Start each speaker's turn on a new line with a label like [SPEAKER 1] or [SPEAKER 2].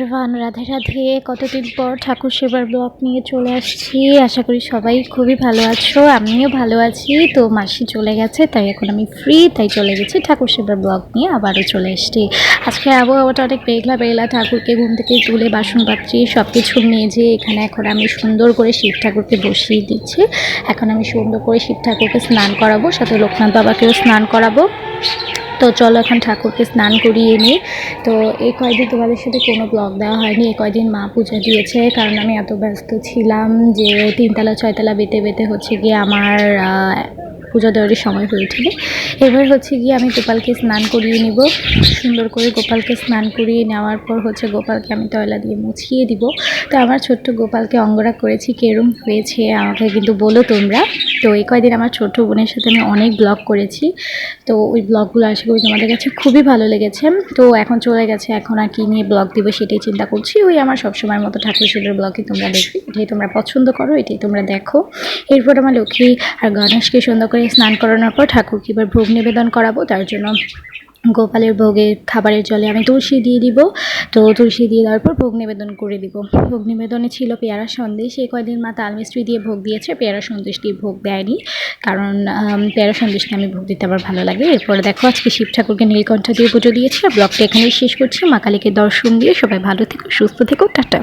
[SPEAKER 1] Everyone, Radhe Radhe. কতদিন পর ঠাকুর সেবার ব্লগ নিয়ে চলে আসছি। আশা করি সবাই খুবই ভালো আছো, আমিও ভালো আছি। তো মাসি চলে গেছে, তাই এখন আমি ফ্রি, তাই চলে গেছি ঠাকুর সেবার ব্লগ নিয়ে আবারও চলে এসছি। আজকে আবহাওয়াটা অনেক মেঘলা মেঘলা। ঠাকুরকে ঘুম থেকে তুলে বাসনপাত্রী সব কিছু মেজে এখানে এখন আমি সুন্দর করে শিব ঠাকুরকে বসিয়ে দিচ্ছি। এখন আমি সুন্দর করে শিব ঠাকুরকে স্নান করাবো, সাথে লোকনাথ বাবাকেও স্নান করাবো। তো চলো এখন ঠাকুরকে স্নান করিয়ে নিই। তো এই কয়দিন তোমাদের সাথে কোনো ব্লগ দেওয়া হয়নি। এই কয়দিন মা পূজা দিয়েছে, কারণ আমি এত ব্যস্ত ছিলাম যে 3তলা 6তলা বেতে বেতে হচ্ছে গিয়ে আমার পূজা দেওয়ারই সময় হয়ে ওঠেনি। এবার হচ্ছে গিয়ে আমি গোপালকে স্নান করিয়ে নিব। সুন্দর করে গোপালকে স্নান করিয়ে নেওয়ার পর হচ্ছে গোপালকে আমি তয়লা দিয়ে মুছিয়ে দিব। তো আমার ছোট্ট গোপালকে অঙ্গরাগ করেছি, কেরম হয়েছে আমাকে কিন্তু বলো তোমরা। তো এই কয়দিন আমার ছোট বোনের সাথে আমি অনেক ব্লগ করেছি। তো ওই ব্লগগুলো আশা করি তোমাদের কাছে খুবই ভালো লেগেছে। তো এখন চলে গেছে, এখন আর কি নিয়ে ব্লগ দিব সেটাই চিন্তা করছি। ওই আমার সবসময়ের মতো ঠাকুর সেবার ব্লগই তোমরা দেখবে, এটাই তোমরা পছন্দ করো, এটাই তোমরা দেখো। এরপর আমার লক্ষ্মী আর গণেশকে সুন্দর করে স্নান করানোর পর ঠাকুরকে এবার ভোগ নিবেদন করাবো। তার জন্য গোপালের ভোগের খাবারের জলে আমি তুলসী দিয়ে দিব। তো তুলসী দিয়ে দেওয়ার পর ভোগ নিবেদন করে দিব। ভোগ নিবেদনে ছিল পেয়ারা সন্দেশ। এই কয়দিন মা তাল মিষ্টি দিয়ে ভোগ দিয়েছে, পেয়ারা সন্দেশ দিয়ে ভোগ দেয়নি, কারণ পেয়ারা সন্দেশটা আমি ভোগ দিতে আমার ভালো লাগে। এরপরে দেখো আজকে শিব ঠাকুরকে নীলকণ্ঠ দিয়ে পুজো দিয়েছি। আর ব্লগটা এখানেই শেষ করছি। মা কালীকে দর্শন দিয়ে সবাই ভালো থেকো, সুস্থ থেকো, টাটা।